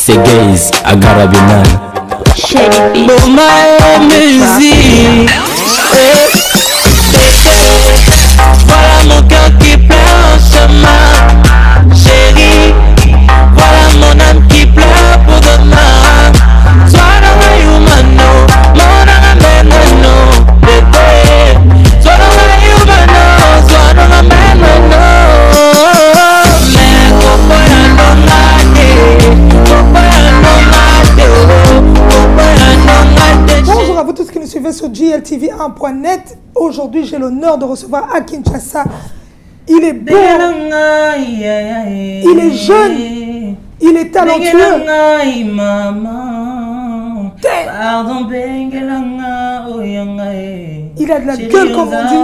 c'est Gaze à Garabinan. Pour ma musique, voilà mon cœur qui pleure en chemin. Chérie, voilà mon âme qui pleure pour demain. Sois dans ma humano, mon âme no, bébé. Sois dans ma humano, sois dans ma no. Mais pourquoi non Bonjour à vous tous qui nous suivez sur GLTV1.net. Aujourd'hui, j'ai l'honneur de recevoir à Kinshasa. Il est beau, il est jeune, il est talentueux. Il a de la gueule, comme on dit.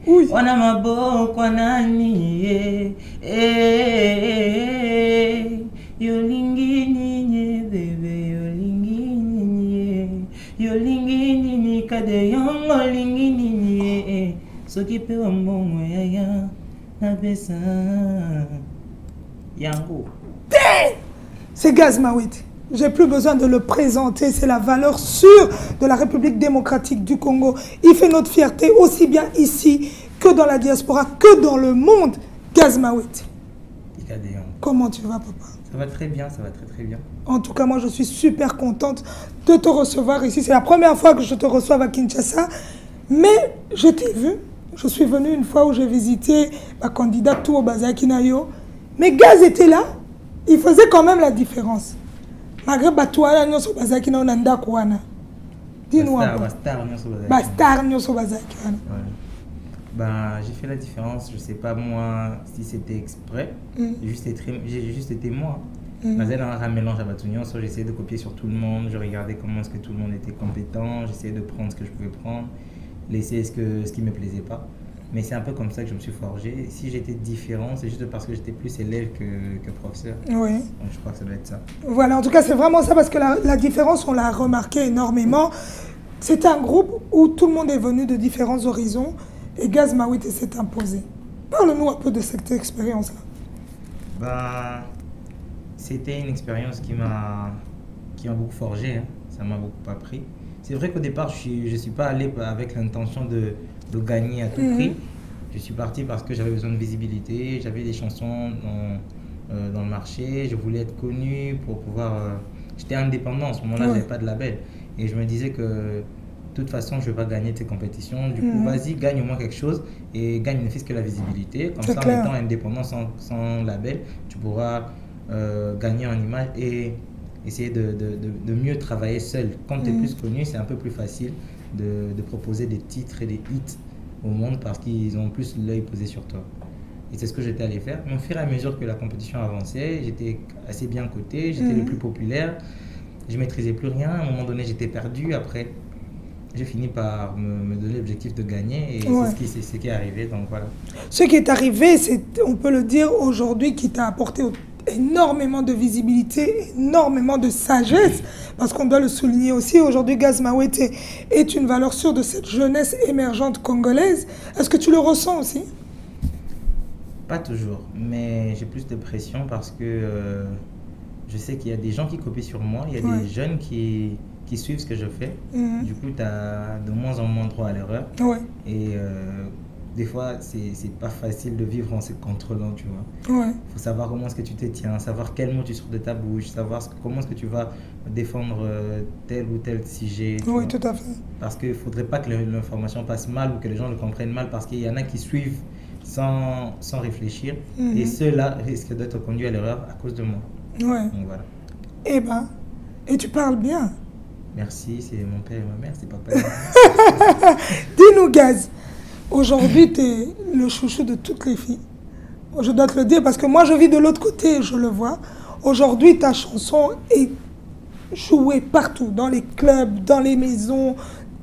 Oui. C'est Gaz Mawete. J'ai plus besoin de le présenter, c'est la valeur sûre de la République démocratique du Congo. Il fait notre fierté aussi bien ici que dans la diaspora, que dans le monde. Gaz Mawete. Comment tu vas, papa? Ça va très bien, ça va très bien. En tout cas, moi, je suis super contente de te recevoir ici. C'est la première fois que je te reçois à Kinshasa. Mais je t'ai vu. Je suis venu une fois où j'ai visité ma candidate au Bazaki Nayo. Mais Gaz était là. Il faisait quand même la différence. Malgré Batouala, nous sommes Bazaki Nayo Nanda Kouana. Dis-nous un peu. Bastar, nous sommes Bazaki. Ben, j'ai fait la différence, je sais pas moi si c'était exprès, j'ai juste été moi. J'ai un mélange à Batunion, j'ai essayé de copier sur tout le monde, je regardais comment est-ce que tout le monde était compétent, j'essayais de prendre ce que je pouvais prendre, laisser ce qui me plaisait pas. Mais c'est un peu comme ça que je me suis forgé. Si j'étais différent, c'est juste parce que j'étais plus élève que professeur. Oui. Donc je crois que ça doit être ça. Voilà, en tout cas c'est vraiment ça parce que la différence, on l'a remarqué énormément. C'est un groupe où tout le monde est venu de différents horizons. Et Gaz Mawete s'est imposé. Parle-nous un peu de cette expérience-là. Ben, c'était une expérience qui m'a beaucoup forgé, hein. Ça m'a beaucoup appris. C'est vrai qu'au départ, je ne suis pas allé avec l'intention de gagner à tout prix. Je suis parti parce que j'avais besoin de visibilité, j'avais des chansons dans le marché, je voulais être connu pour pouvoir... J'étais indépendant, à ce moment-là, je n'avais pas de label. Et je me disais que... De toute façon, je ne vais pas gagner de ces compétitions. Du coup, vas-y, gagne au moins quelque chose et gagne ne fût-ce que la visibilité. Comme ça, en étant indépendant sans label, tu pourras gagner en image et essayer de mieux travailler seul. Quand tu es plus connu, c'est un peu plus facile de proposer des titres et des hits au monde parce qu'ils ont plus l'œil posé sur toi. Et c'est ce que j'étais allé faire. Mais au fur et à mesure que la compétition avançait, j'étais assez bien coté, j'étais le plus populaire. Je ne maîtrisais plus rien. À un moment donné, j'étais perdu. Après, j'ai fini par me donner l'objectif de gagner et c'est ce qui est arrivé, donc voilà. Ce qui est arrivé, c'est, on peut le dire aujourd'hui, qui t'a apporté énormément de visibilité, énormément de sagesse, parce qu'on doit le souligner aussi, aujourd'hui Gaz Mawete est une valeur sûre de cette jeunesse émergente congolaise. Est-ce que tu le ressens aussi? Pas toujours, mais j'ai plus de pression parce que je sais qu'il y a des gens qui copient sur moi, il y a des jeunes qui suivent ce que je fais. Du coup, tu as de moins en moins droit à l'erreur. Et des fois, c'est pas facile de vivre en se contrôlant, tu vois. Il faut savoir comment est-ce que tu te tiens, savoir quel mot tu sors de ta bouche, savoir comment est-ce que tu vas défendre tel ou tel sujet. Oui, tout à fait. Parce qu'il ne faudrait pas que l'information passe mal ou que les gens le comprennent mal parce qu'il y en a qui suivent sans réfléchir. Et ceux-là risquent d'être conduits à l'erreur à cause de moi. Donc voilà. Eh ben, et tu parles bien. Merci, c'est mon père et ma mère, c'est papa. Dis-nous, Gaz, aujourd'hui, tu es le chouchou de toutes les filles. Je dois te le dire parce que moi, je vis de l'autre côté et je le vois. Aujourd'hui, ta chanson est jouée partout, dans les clubs, dans les maisons,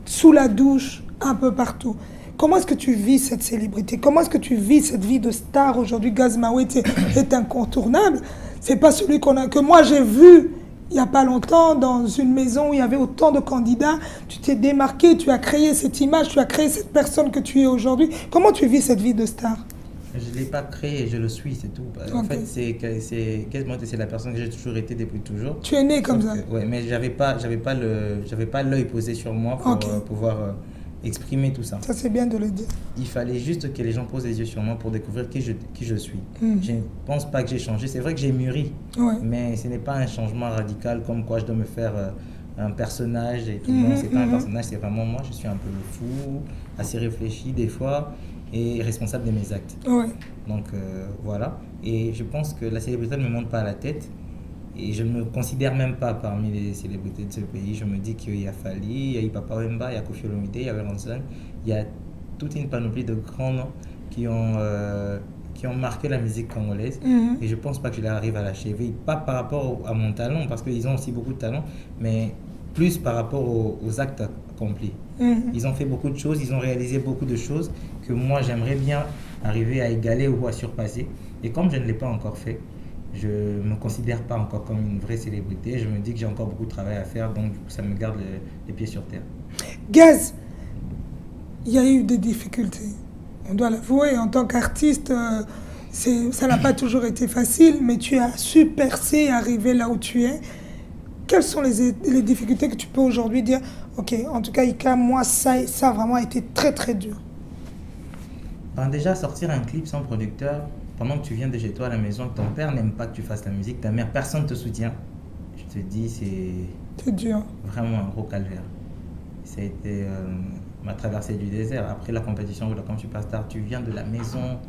sous la douche, un peu partout. Comment est-ce que tu vis cette célébrité? Comment est-ce que tu vis cette vie de star aujourd'hui? Gaz Mawete est incontournable. C'est pas celui que moi j'ai vu il n'y a pas longtemps, dans une maison où il y avait autant de candidats. Tu t'es démarqué, tu as créé cette image, tu as créé cette personne que tu es aujourd'hui. Comment tu vis cette vie de star? Je ne l'ai pas créé, je le suis, c'est tout. En fait, c'est la personne que j'ai toujours été depuis toujours. Tu es né comme ça. Oui, mais j'avais pas l'œil posé sur moi pour pouvoir exprimer tout ça. Ça, c'est bien de le dire. Il fallait juste que les gens posent les yeux sur moi pour découvrir qui je suis. Je ne pense pas que j'ai changé. C'est vrai que j'ai mûri, mais ce n'est pas un changement radical comme quoi je dois me faire un personnage et tout. Non, c'est pas un personnage, c'est vraiment moi. Je suis un peu fou, assez réfléchi des fois et responsable de mes actes. Donc voilà. Et je pense que la célébrité ne me monte pas à la tête. Et je ne me considère même pas parmi les célébrités de ce pays. Je me dis qu'il y a Fally, il y a Papa Wemba, il y a Koffi Olomide, il y a Ranson. Il y a toute une panoplie de grands noms qui ont marqué la musique congolaise. Et je ne pense pas que je les arrive à la cheville. Pas par rapport à mon talent, parce qu'ils ont aussi beaucoup de talent, mais plus par rapport aux actes accomplis. Ils ont fait beaucoup de choses, ils ont réalisé beaucoup de choses que moi j'aimerais bien arriver à égaler ou à surpasser. Et comme je ne l'ai pas encore fait, je ne me considère pas encore comme une vraie célébrité. Je me dis que j'ai encore beaucoup de travail à faire, donc du coup, ça me garde les pieds sur terre. Gaz, il y a eu des difficultés. On doit l'avouer, en tant qu'artiste, ça n'a pas toujours été facile, mais tu as su percer, arriver là où tu es. Quelles sont les difficultés que tu peux aujourd'hui dire, ok, en tout cas, Ika, moi, ça a vraiment été très, très dur. Déjà, sortir un clip sans producteur, pendant que tu viens de chez toi à la maison, que ton père n'aime pas que tu fasses la musique, ta mère, personne ne te soutient, je te dis, c'est dur. Vraiment un gros calvaire. Ça a été ma traversée du désert. Après la compétition, comme Superstar, tu viens de la maison,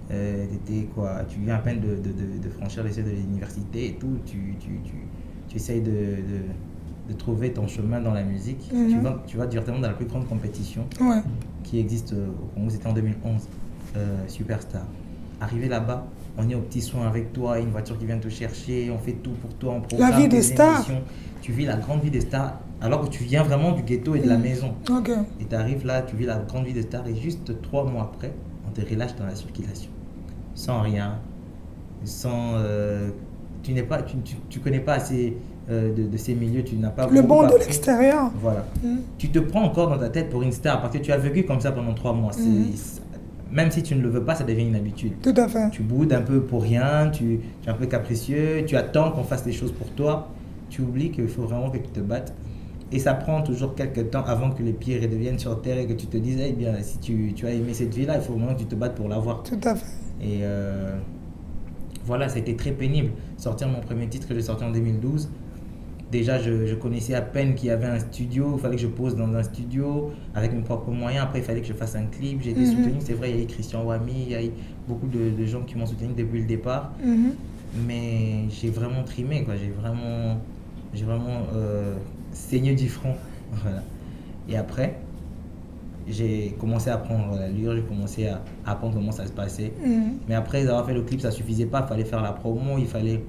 tu viens à peine de franchir les seuils de l'université et tout, tu essayes de trouver ton chemin dans la musique. Tu vas directement dans la plus grande compétition qui existe au Congo, c'était en 2011, Superstar. Arrivé là-bas, on est au petit soin avec toi, une voiture qui vient te chercher, on fait tout pour toi, on programme la vie des stars. Tu vis la grande vie des stars, alors que tu viens vraiment du ghetto et de la maison. Et tu arrives là, tu vis la grande vie des stars, et juste 3 mois après, on te relâche dans la circulation. Sans rien, sans... tu connais pas assez de ces milieux, tu n'as pas... Le bon de l'extérieur. Voilà. Tu te prends encore dans ta tête pour une star, parce que tu as vécu comme ça pendant 3 mois. Même si tu ne le veux pas, ça devient une habitude. Tout à fait. Tu boudes un peu pour rien, tu es un peu capricieux, tu attends qu'on fasse des choses pour toi. Tu oublies qu'il faut vraiment que tu te battes. Et ça prend toujours quelques temps avant que les pieds redeviennent sur terre et que tu te dises, eh bien, si tu as aimé cette vie-là, il faut vraiment que tu te battes pour l'avoir. Tout à fait. Et voilà, ça a été très pénible. Sortir mon premier titre que j'ai sorti en 2012. Déjà, je connaissais à peine qu'il y avait un studio, il fallait que je pose dans un studio avec mes propres moyens. Après, il fallait que je fasse un clip. J'ai été soutenu, c'est vrai, il y a eu Christian Wami, il y a eu beaucoup de gens qui m'ont soutenu depuis le départ. Mais j'ai vraiment trimé, quoi. J'ai vraiment saigné du front. Voilà. Et après, j'ai commencé à apprendre l'allure, j'ai commencé à apprendre comment ça se passait. Mais après avoir fait le clip, ça ne suffisait pas, il fallait faire la promo, il fallait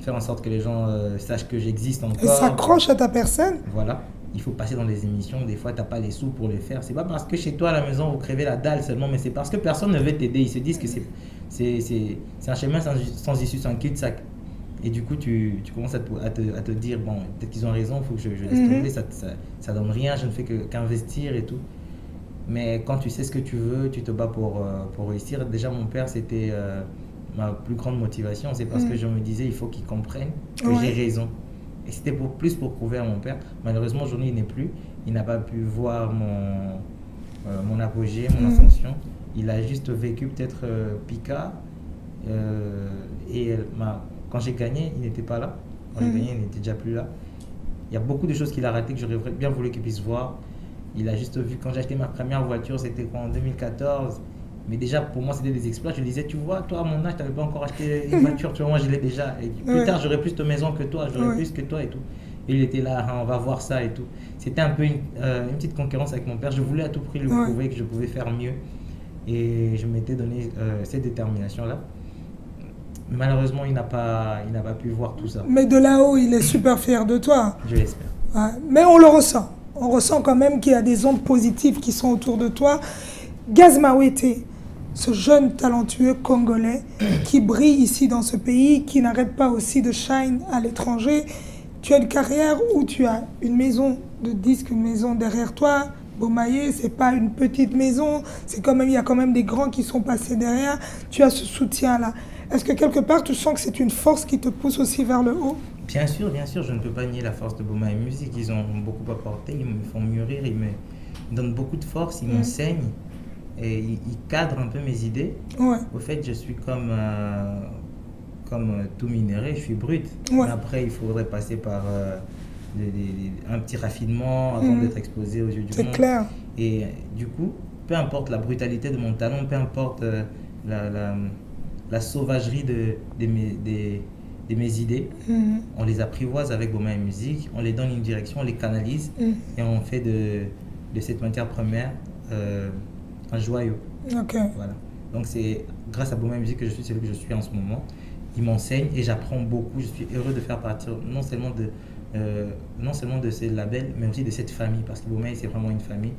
faire en sorte que les gens sachent que j'existe encore. Et s'accrochent à ta personne. Voilà, il faut passer dans les émissions, des fois tu n'as pas les sous pour le faire. C'est pas parce que chez toi à la maison vous crevez la dalle seulement, mais c'est parce que personne ne veut t'aider. Ils se disent que c'est un chemin sans issue, sans cul-de-sac. Et du coup tu commences à te dire, bon, peut-être qu'ils ont raison, il faut que je laisse tomber, ça donne rien, je ne fais qu'investir et tout. Mais quand tu sais ce que tu veux, tu te bats pour réussir. Déjà mon père c'était... ma plus grande motivation, c'est parce que je me disais il faut qu'ils comprennent que j'ai raison. Et c'était plus pour prouver à mon père. Malheureusement, aujourd'hui, il n'est plus. Il n'a pas pu voir mon apogée, mon ascension. Il a juste vécu peut-être Pika. Quand j'ai gagné, il n'était pas là. Quand j'ai gagné, il n'était déjà plus là. Il y a beaucoup de choses qu'il a ratées que j'aurais bien voulu qu'il puisse voir. Il a juste vu, quand j'ai acheté ma première voiture, c'était en 2014. Mais déjà, pour moi, c'était des exploits. Je lui disais, tu vois, toi, à mon âge, tu n'avais pas encore acheté une voiture. Tu vois, moi, je l'ai déjà. Et plus tard, j'aurai plus de maison que toi, j'aurai plus que toi et tout. Et il était là, on va voir ça et tout. C'était un peu une petite concurrence avec mon père. Je voulais à tout prix lui prouver que je pouvais faire mieux. Et je m'étais donné cette détermination-là. Malheureusement, il n'a pas pu voir tout ça. Mais de là-haut, il est super fier de toi. Je l'espère. Ouais. Mais on le ressent. On ressent quand même qu'il y a des ondes positives qui sont autour de toi. Gaz Mawete, ce jeune talentueux Congolais qui brille ici dans ce pays, qui n'arrête pas aussi de shine à l'étranger. Tu as une carrière où tu as une maison de disques, une maison derrière toi, Bomaye, c'est pas une petite maison, c'est quand même, il y a quand même des grands qui sont passés derrière. Tu as ce soutien-là. Est-ce que quelque part, tu sens que c'est une force qui te pousse aussi vers le haut? Bien sûr, je ne peux pas nier la force de Bomaye Music. Ils ont beaucoup apporté, ils me font mûrir, ils me donnent beaucoup de force, ils m'enseignent et ils cadrent un peu mes idées. Ouais. Au fait, je suis comme tout minéré, je suis brut. Ouais. Après, il faudrait passer par un petit raffinement avant d'être exposé aux yeux du monde. C'est clair. Et du coup, peu importe la brutalité de mon talent, peu importe la sauvagerie de mes idées, on les apprivoise avec Bomaye Music, on les donne une direction, on les canalise et on fait de cette matière première un joyau. Ok. Voilà. Donc c'est grâce à Bomaye Music que je suis celui que je suis en ce moment. Ils m'enseignent et j'apprends beaucoup. Je suis heureux de faire partie non seulement de ces labels, mais aussi de cette famille, parce que Bomaye, c'est vraiment une famille.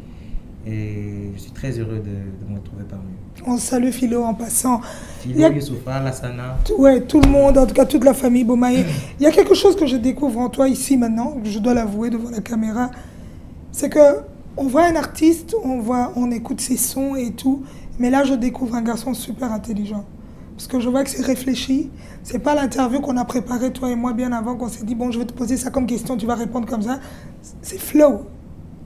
Et je suis très heureux de me retrouver parmi eux. On salue Philo en passant. Philo, Youssoufa, Lassana. Ouais, tout le monde, en tout cas toute la famille Bomaye. Il y a quelque chose que je découvre en toi ici maintenant, que je dois l'avouer devant la caméra. C'est que on voit un artiste, on écoute ses sons et tout, mais là je découvre un garçon super intelligent. Parce que je vois que c'est réfléchi. C'est pas l'interview qu'on a préparée, toi et moi, bien avant, qu'on s'est dit, bon, je vais te poser ça comme question, tu vas répondre comme ça. C'est flow.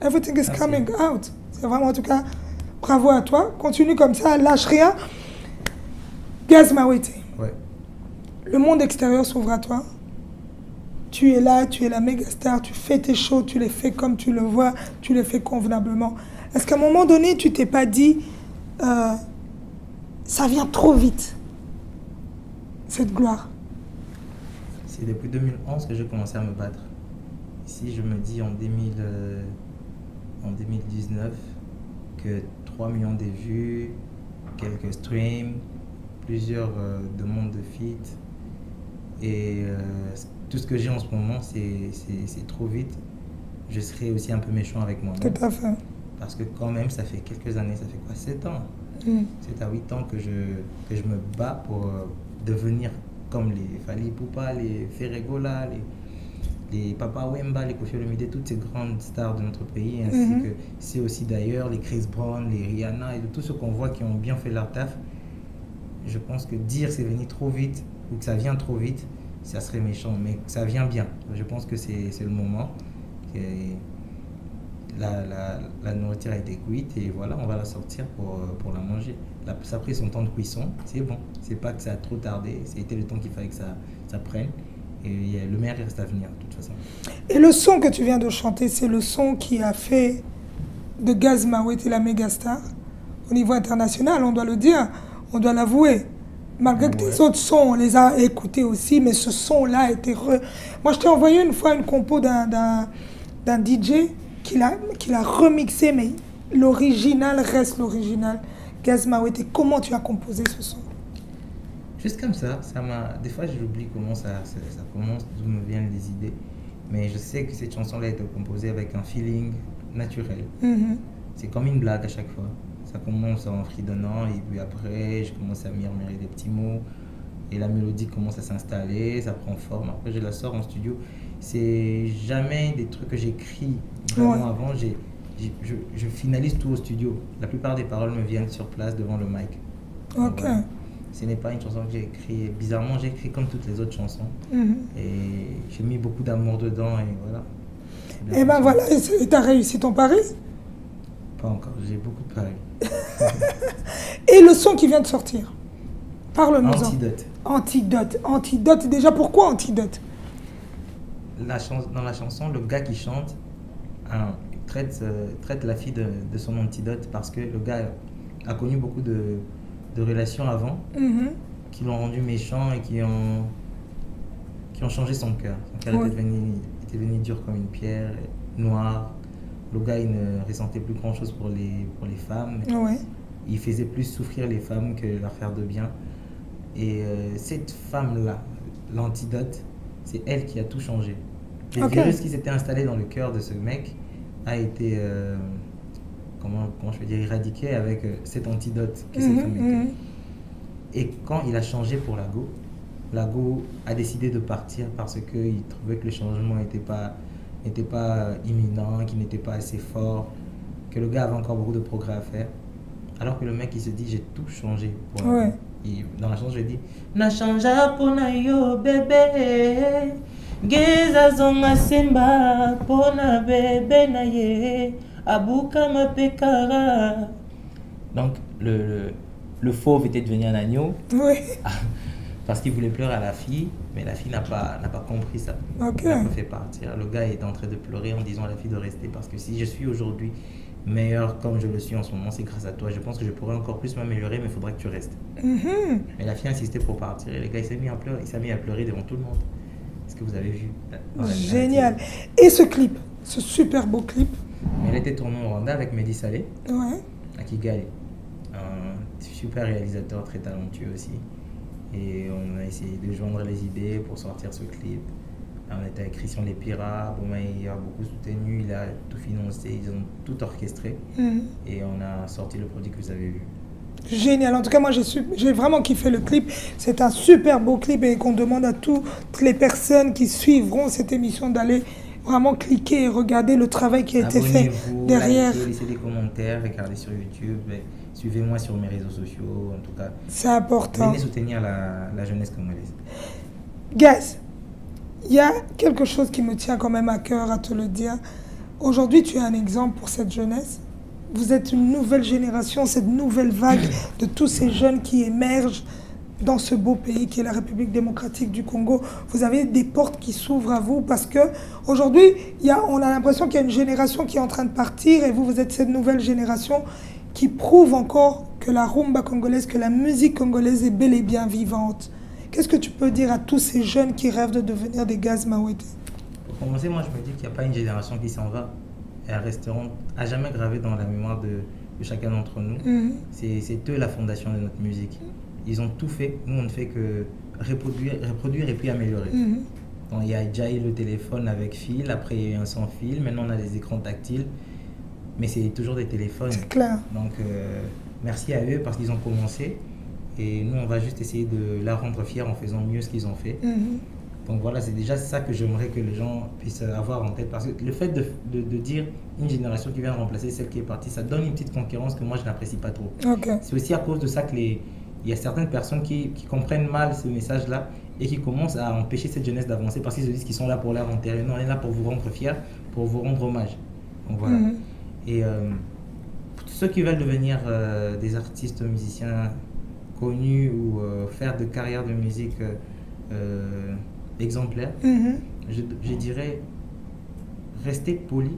Everything is coming out. C'est vraiment, en tout cas, bravo à toi. Continue comme ça, lâche rien. Gaz Mawete. Ouais. Le monde extérieur s'ouvre à toi. Tu es là, tu es la méga star, tu fais tes shows, tu les fais comme tu le vois, tu les fais convenablement. Est-ce qu'à un moment donné, tu t'es pas dit, ça vient trop vite, cette gloire? C'est depuis 2011 que j'ai commencé à me battre. Ici, je me dis en 2019 que 3 millions de vues, quelques streams, plusieurs demandes de feat. Et tout ce que j'ai en ce moment, c'est trop vite. Je serais aussi un peu méchant avec moi-même. Tout à fait. Parce que quand même, ça fait quelques années, ça fait quoi, 7 ans 7 à 8 ans que je me bats pour devenir comme les Fally Ipupa, les Ferregola, les Papa Wemba, les Koffi Olomide, toutes ces grandes stars de notre pays, ainsi que c'est aussi d'ailleurs les Chris Brown, les Rihanna et tous ceux qu'on voit qui ont bien fait leur taf. Je pense que dire c'est venu trop vite ou que ça vient trop vite, ça serait méchant, mais ça vient bien. Je pense que c'est le moment. La nourriture a été cuite et voilà, on va la sortir pour la manger. Ça a pris son temps de cuisson, c'est bon. C'est pas que ça a trop tardé, c'était le temps qu'il fallait que ça prenne. Et le meilleur reste à venir, de toute façon. Et le son que tu viens de chanter, c'est le son qui a fait de Gaz Mawete la méga star au niveau international, on doit le dire, on doit l'avouer. Malgré que tes autres sons, on les a écoutés aussi, mais ce son-là a été... Moi, je t'ai envoyé une fois une compo d'un DJ qu'il a remixé, mais l'original reste l'original. Gaz Mawete, comment tu as composé ce son? Juste comme ça des fois j'oublie comment ça commence, d'où me viennent les idées. Mais je sais que cette chanson-là a été composée avec un feeling naturel. C'est comme une blague à chaque fois. Ça commence en fredonnant et puis après je commence à murmurer des petits mots et la mélodie commence à s'installer, ça prend forme. Après je la sors en studio. C'est jamais des trucs que j'écris vraiment avant. Je finalise tout au studio. La plupart des paroles me viennent sur place devant le mic. Ok. Voilà. Ce n'est pas une chanson que j'ai écrite. Bizarrement, j'ai écrit comme toutes les autres chansons. Et j'ai mis beaucoup d'amour dedans et voilà. Et ben voilà, et tu as réussi ton pari? Pas encore, j'ai beaucoup de paris. Et le son qui vient de sortir, parle-nous-en. Antidote. Antidote, déjà pourquoi Antidote? Dans la chanson, le gars qui chante traite la fille de son antidote parce que le gars a connu beaucoup de relations avant qui l'ont rendu méchant et qui ont changé son cœur. Son cœur était devenu dur comme une pierre, noir. Le gars, il ne ressentait plus grand-chose pour les femmes. Il faisait plus souffrir les femmes que leur faire de bien. Et cette femme-là, l'antidote, c'est elle qui a tout changé. Le virus qui s'était installé dans le cœur de ce mec a été, comment je peux dire, éradiqué avec cet antidote que cette femme était. Et quand il a changé pour Lago a décidé de partir parce qu'il trouvait que le changement n'était pas imminent, qu'il n'était pas assez fort, que le gars avait encore beaucoup de progrès à faire. Alors que le mec, il se dit, j'ai tout changé. Ouais. Dans la chanson, je dis, na changea pona yo bébé, geza zonga semba pona bébé na ye, abuka ma pekara. Donc, le fauve était devenu un agneau. Oui. Parce qu'il voulait pleurer à la fille, mais la fille n'a pas compris ça. Ok. Elle a fait partir. Le gars est en train de pleurer en disant à la fille de rester. Parce que si je suis aujourd'hui meilleur comme je le suis en ce moment, c'est grâce à toi. Je pense que je pourrais encore plus m'améliorer, mais il faudrait que tu restes. Mais la fille insistait pour partir. Et le gars, il s'est mis à pleurer devant tout le monde. Est-ce que vous avez vu? Génial. Et ce clip, ce super beau clip. Elle était tournée au Rwanda avec Mehdi Saleh, Ouais. à Kigali. Un super réalisateur, très talentueux aussi. Et on a essayé de joindre les idées pour sortir ce clip. On était avec Christian Lépira, il a beaucoup soutenu, il a tout financé, ils ont tout orchestré. Et on a sorti le produit que vous avez vu. Génial. En tout cas, moi, j'ai vraiment kiffé le clip. C'est un super beau clip et qu'on demande à toutes les personnes qui suivront cette émission d'aller vraiment cliquer et regarder le travail qui a été fait derrière. Laissez des commentaires, regardez sur YouTube, suivez-moi sur mes réseaux sociaux, en tout cas. C'est important. Venez soutenir la jeunesse congolaise. Guys, il y a quelque chose qui me tient quand même à cœur à te le dire. Aujourd'hui, tu es un exemple pour cette jeunesse. Vous êtes une nouvelle génération, cette nouvelle vague de tous ces jeunes qui émergent dans ce beau pays qui est la République démocratique du Congo. Vous avez des portes qui s'ouvrent à vous parce que aujourd'hui, on a l'impression qu'il y a une génération qui est en train de partir et vous êtes cette nouvelle génération qui prouve encore que la rumba congolaise, que la musique congolaise est bel et bien vivante. Qu'est-ce que tu peux dire à tous ces jeunes qui rêvent de devenir des Gaz Mawete? Pour commencer, moi je me dis qu'il n'y a pas une génération qui s'en va. Elles resteront à jamais gravées dans la mémoire de chacun d'entre nous. C'est eux la fondation de notre musique. Ils ont tout fait. Nous, on ne fait que reproduire et puis améliorer. Donc, il y a déjà eu le téléphone avec fil, après il y a eu un sans fil, maintenant on a des écrans tactiles. Mais c'est toujours des téléphones. C'est clair. Donc, merci à eux parce qu'ils ont commencé. Et nous, on va juste essayer de la rendre fière en faisant mieux ce qu'ils ont fait. Donc voilà, c'est déjà ça que j'aimerais que les gens puissent avoir en tête. Parce que le fait de dire une génération qui vient remplacer celle qui est partie, ça donne une petite concurrence que moi, je n'apprécie pas trop. Okay. C'est aussi à cause de ça que il y a certaines personnes qui comprennent mal ce message-là et qui commencent à empêcher cette jeunesse d'avancer parce qu'ils se disent qu'ils sont là pour leur enterrer. Non, on est là pour vous rendre fiers, pour vous rendre hommage. Donc voilà. Et pour tous ceux qui veulent devenir des artistes musiciens connus ou faire de carrière de musique exemplaire, je dirais rester poli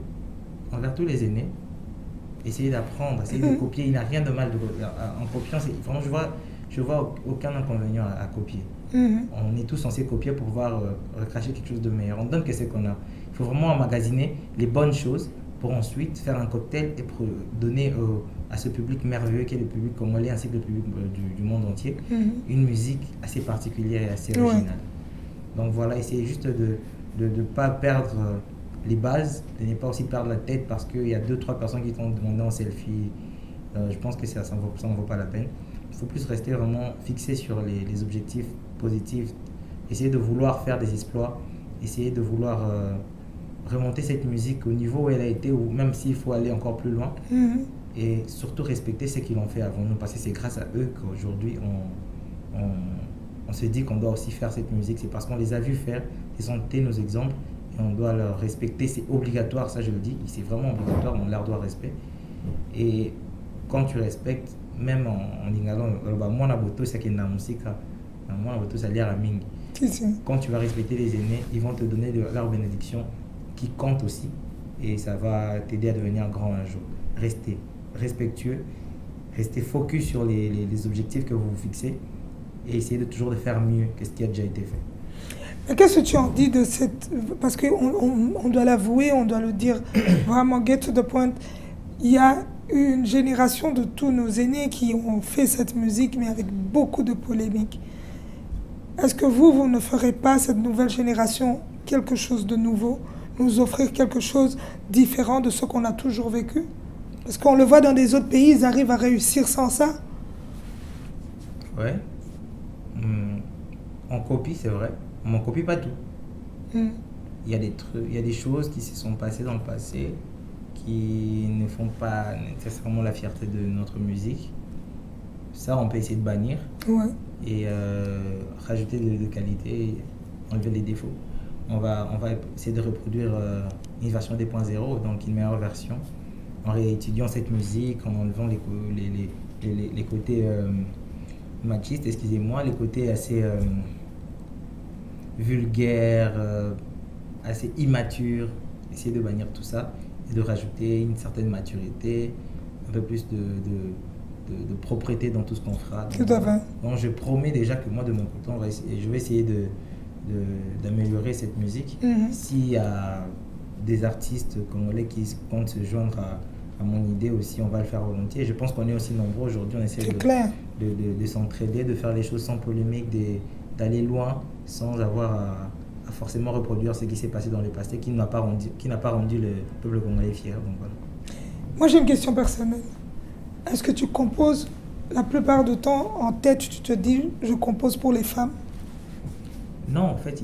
envers tous les aînés, essayer d'apprendre, essayer de copier. Il n'y a rien de mal en copiant. Vraiment, je vois aucun inconvénient à copier. On est tous censés copier pour pouvoir recracher quelque chose de meilleur. On donne que ce qu'on a. Il faut vraiment emmagasiner les bonnes choses pour ensuite faire un cocktail et pour donner à ce public merveilleux qui est le public congolais ainsi que le public du monde entier une musique assez particulière et assez originale. Donc voilà, essayez juste de ne pas perdre les bases, de ne pas aussi perdre la tête parce qu'il y a 2-3 personnes qui t'ont demandé en selfie. Je pense que ça ne vaut pas la peine. Il faut plus rester vraiment fixé sur les objectifs positifs, essayer de vouloir faire des exploits, essayer de vouloir remonter cette musique au niveau où elle a été, ou même s'il faut aller encore plus loin, et surtout respecter ce qu'ils ont fait avant nous, parce que c'est grâce à eux qu'aujourd'hui on se dit qu'on doit aussi faire cette musique. C'est parce qu'on les a vus faire, ils ont été nos exemples et on doit leur respecter. C'est obligatoire, ça je le dis, c'est vraiment obligatoire, on leur doit respect. Et quand tu respectes, même en lingala, moi boto c'est qu'il y a musique, moi boto ça l'air à mingi. Quand tu vas respecter les aînés, ils vont te donner leur bénédiction qui compte aussi et ça va t'aider à devenir grand un jour. Restez respectueux, restez focus sur les objectifs que vous vous fixez et essayez de toujours de faire mieux que ce qui a déjà été fait. Mais qu'est-ce que tu en dis de cette... Parce qu'on doit l'avouer, on doit le dire vraiment, get to the point. Il y a une génération de tous nos aînés qui ont fait cette musique, mais avec beaucoup de polémiques. Est-ce que vous ne ferez pas, cette nouvelle génération, quelque chose de nouveau, nous offrir quelque chose de différent de ce qu'on a toujours vécu? Parce qu'on le voit dans des autres pays, ils arrivent à réussir sans ça. Ouais. On copie, c'est vrai. On ne copie pas tout. Il y a des trucs, il y a des choses qui se sont passées dans le passé qui ne font pas nécessairement la fierté de notre musique. Ça, on peut essayer de bannir et rajouter de qualité, enlever les défauts. On va essayer de reproduire une version 2.0, donc une meilleure version, en réétudiant cette musique, en enlevant les côtés machistes, excusez-moi, les côtés assez vulgaires, assez immatures, essayer de bannir tout ça et de rajouter une certaine maturité, un peu plus de propreté dans tout ce qu'on fera. Tout à fait. Donc je promets déjà que moi de mon côté, je vais essayer d'améliorer cette musique. S'il y a des artistes congolais qui comptent se joindre à mon idée aussi, on va le faire volontiers. Je pense qu'on est aussi nombreux aujourd'hui, on essaie de s'entraider, de faire les choses sans polémique, d'aller loin sans avoir à forcément reproduire ce qui s'est passé dans le passé, qui n'a pas rendu le peuple congolais fier. Donc voilà. Moi j'ai une question personnelle. Est-ce que tu composes la plupart du temps en tête, tu te dis je compose pour les femmes? Non, en fait,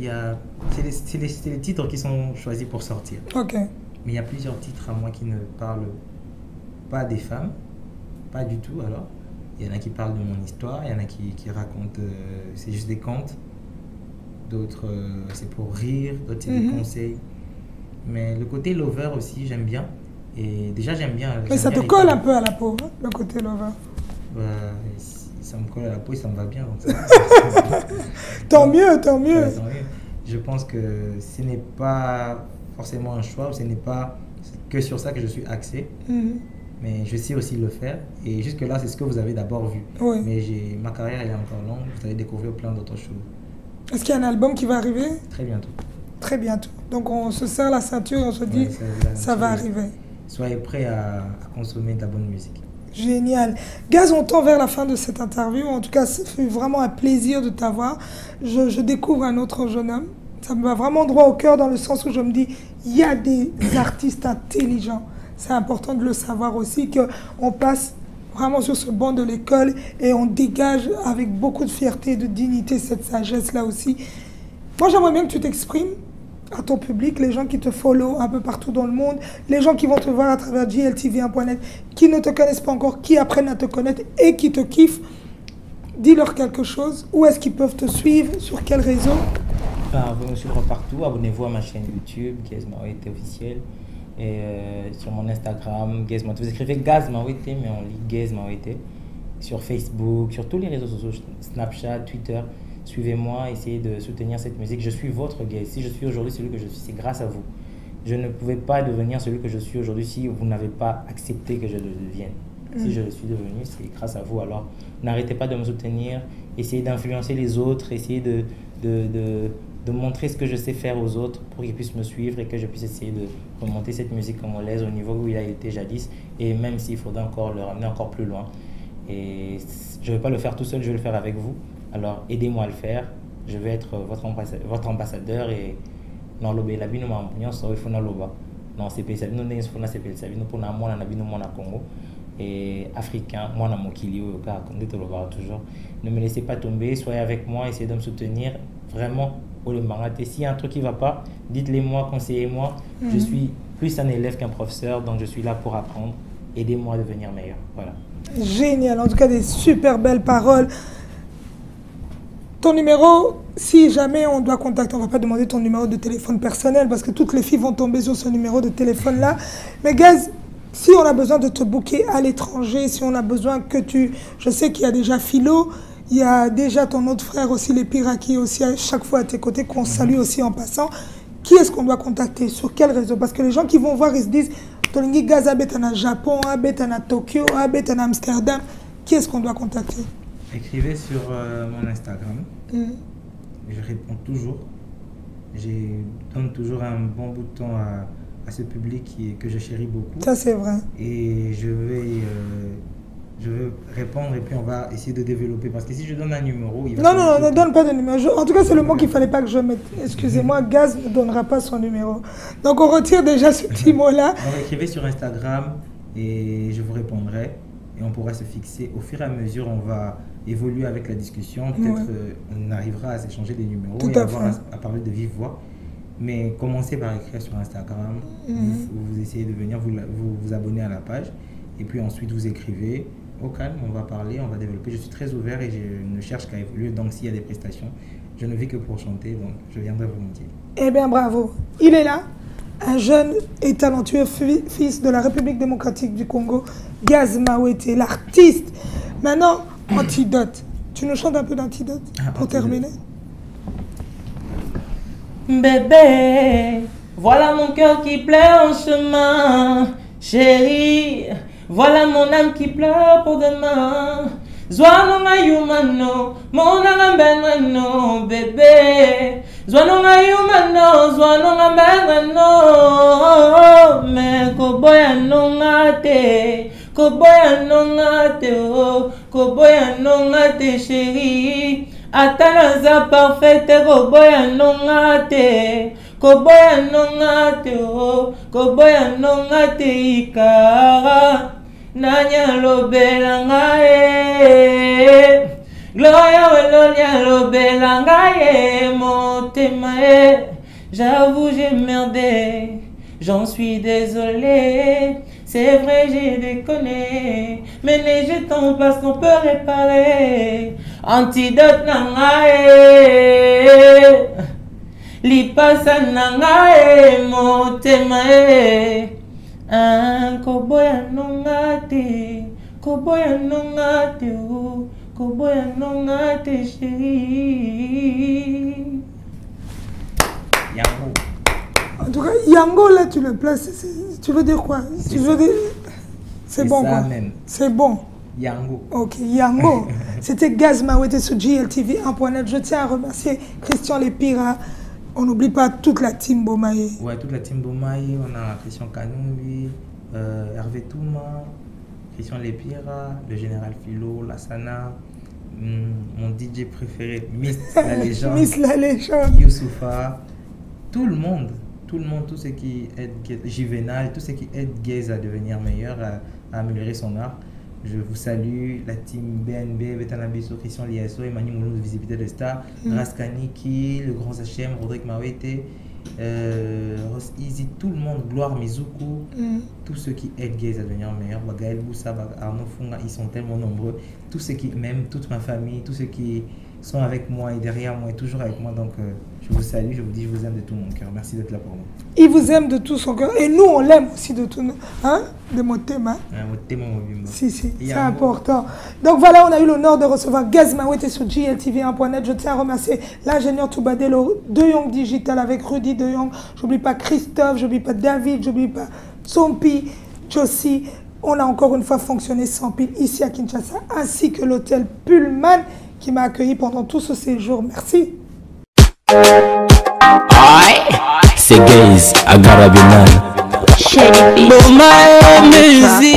c'est les titres qui sont choisis pour sortir. Ok. Mais il y a plusieurs titres à moi qui ne parlent pas des femmes, pas du tout alors. Il y en a qui parlent de mon histoire, il y en a qui racontent, c'est juste des contes. D'autres, c'est pour rire, d'autres, c'est des conseils. Mais le côté lover aussi, j'aime bien. Et déjà, j'aime bien. Mais ça te colle un peu à la peau, hein, le côté lover. Ça me colle à la peau et ça me va bien. Donc tant mieux, tant mieux. Ouais, tant mieux. Je pense que ce n'est pas forcément un choix, ce n'est pas que sur ça que je suis axé. Mais je sais aussi le faire. Et jusque-là, c'est ce que vous avez d'abord vu. Oui. Mais ma carrière elle est encore longue. Vous allez découvrir plein d'autres choses. Est-ce qu'il y a un album qui va arriver? Très bientôt. Très bientôt. Donc on se serre la ceinture et on se dit ça va arriver. Soyez prêts à consommer de la bonne musique. Génial. Gaz, on tend vers la fin de cette interview. En tout cas, ça fait vraiment un plaisir de t'avoir. Je découvre un autre jeune homme. Ça me va vraiment droit au cœur dans le sens où je me dis, il y a des artistes intelligents. C'est important de le savoir aussi, qu'on passe vraiment sur ce banc de l'école et on dégage avec beaucoup de fierté et de dignité cette sagesse-là aussi. Moi, j'aimerais bien que tu t'exprimes à ton public, les gens qui te follow un peu partout dans le monde, les gens qui vont te voir à travers GLTV1.net, qui ne te connaissent pas encore, qui apprennent à te connaître et qui te kiffent. Dis-leur quelque chose. Où est-ce qu'ils peuvent te suivre? Sur quel réseau? Vous me suivre partout. Abonnez-vous à ma chaîne YouTube, Gaz Mawete officiel. Et sur mon Instagram, Gaz Mawete. Vous écrivez Gaz Mawete, mais on lit Gaz Mawete. Sur Facebook, sur tous les réseaux sociaux, Snapchat, Twitter. Suivez-moi, essayez de soutenir cette musique. Je suis votre Gaz. Si je suis aujourd'hui celui que je suis, c'est grâce à vous. Je ne pouvais pas devenir celui que je suis aujourd'hui si vous n'avez pas accepté que je le devienne. Si je le suis devenu, c'est grâce à vous. Alors, n'arrêtez pas de me soutenir. Essayez d'influencer les autres. Essayez de montrer ce que je sais faire aux autres pour qu'ils puissent me suivre et que je puisse essayer de remonter cette musique congolaise au niveau où il a été jadis. Et même s'il faudrait encore le ramener encore plus loin. Et je ne vais pas le faire tout seul, je vais le faire avec vous. Alors, aidez-moi à le faire. Je vais être votre ambassadeur et non lobé la bino ma nyonso il faut na loba non c'est pas ça nous n'est faut na c'est pas ça bino pour na mona na bino mona Congo et africain moi na mokili au cas comme dit loba toujours. Ne me laissez pas tomber, soyez avec moi, essayez de me soutenir vraiment au le marathé. S'il y a un truc qui va pas, dites-le moi, conseillez-moi. Je suis plus un élève qu'un professeur, donc je suis là pour apprendre. Aidez-moi à devenir meilleur. Voilà. Génial, en tout cas des super belles paroles. Ton numéro, si jamais on doit contacter, on ne va pas demander ton numéro de téléphone personnel parce que toutes les filles vont tomber sur ce numéro de téléphone-là. Mais Gaz, si on a besoin de te booker à l'étranger, si on a besoin que tu... Je sais qu'il y a déjà Philo, il y a déjà ton autre frère aussi, les Pira, qui est aussi à chaque fois à tes côtés, qu'on salue aussi en passant. Qui est-ce qu'on doit contacter? Sur quel réseau? Parce que les gens qui vont voir, ils se disent, Tolingi Gaz habite en Japon, habite en Tokyo, habite en Amsterdam. Qui est-ce qu'on doit contacter? Écrivez sur mon Instagram. Je réponds toujours. Je donne toujours un bon bout de temps à ce public que je chéris beaucoup. Ça, c'est vrai. Et je vais répondre et puis on va essayer de développer. Parce que si je donne un numéro, il va... Non, ne donne pas de numéro. En tout cas, c'est le mot qu'il ne fallait pas que je mette. Excusez-moi, Gaz ne donnera pas son numéro. Donc, on retire déjà ce petit mot-là. Donc, écrivez sur Instagram et je vous répondrai. Et on pourra se fixer. Au fur et à mesure, on va évoluer avec la discussion. Peut-être on arrivera à s'échanger des numéros et à parler de vive voix. Mais commencez par écrire sur Instagram, vous essayez de venir vous abonner à la page, et puis ensuite vous écrivez, au calme, on va parler, on va développer. Je suis très ouvert et je ne cherche qu'à évoluer, donc s'il y a des prestations, je ne vis que pour chanter, donc je viendrai volontiers. Eh bien bravo, il est là, un jeune et talentueux fils de la République démocratique du Congo, Gaz Mawete, l'artiste. Maintenant, Antidote. Tu nous chantes un peu d'Antidote pour terminer? Bébé, voilà mon cœur qui pleure en chemin. Chérie, voilà mon âme qui pleure pour demain. Zwanonga yumano, mon âme benreno, bébé. Zwanonga yumano, zwanonga benreno. Mais koboya nonga te, koboya nonga te, oh, koboya nonga te, chérie. Atanaza parfaite, koboya nonga te, koboya nonga te, oh, koboya nonga te, ikara. Nanya lobelanga e, gloria welonia lobelanga e, motema e. J'avoue j'ai merdé, j'en suis désolé. C'est vrai j'ai déconné, mais les jetons parce qu'on peut réparer. Antidote nanga e, lipasa nanga e, motema e. Koboya nonga te, koboya nonga te, oh, koboya nonga te, chérie. Yango. En tout cas, Yango, là, tu le places. Tu veux dire quoi? Tu veux dire... C'est bon, quoi. C'est bon. Yango. Ok, Yango. C'était Gaz Mawete sur GLTV 1.net. Je tiens à remercier Christian Lépira. On n'oublie pas toute la team Bomaye. Ouais, toute la team Bomaye. On a Christian Kanumbi, Hervé Touma, Christian Lépira, le général Philo, Lassana, mon DJ préféré, Miss La Légende. Miss La Légende. Youssoufa. Tout le monde, tout ce qui aide Juvenal, tout ce qui aide Gaze à devenir meilleur, à améliorer son art. Je vous salue, la team BNB, Betanabiso, Christian Liasso, Emmanuel Moulou de Visibilité de Star, Raskaniki, le grand HM, Rodrigue Mawete, Ross Easy, tout le monde, Gloire Mizuku, tous ceux qui aident Gaze à devenir meilleur, Gaël Boussa, Arnaud Funga, ils sont tellement nombreux. Tous ceux qui m'aiment, toute ma famille, tous ceux qui sont avec moi et derrière moi et toujours avec moi. Donc je vous salue, je vous dis, je vous aime de tout mon cœur. Merci d'être là pour moi. Il vous aime de tout son cœur et nous on l'aime aussi de tout. Hein? De mon thème. Hein? Si, c'est important. Donc voilà, on a eu l'honneur de recevoir Gaz Mawete sur GLTV 1.net. Je tiens à remercier l'ingénieur Toubadelo de Young Digital avec Rudy de Young. J'oublie pas Christophe, j'oublie pas David, j'oublie pas Sompi, Josie. On a encore une fois fonctionné sans pile ici à Kinshasa, ainsi que l'hôtel Pullman qui m'a accueilli pendant tout ce séjour. Merci. C'est Gaze à Garabinan. Bomaye musique.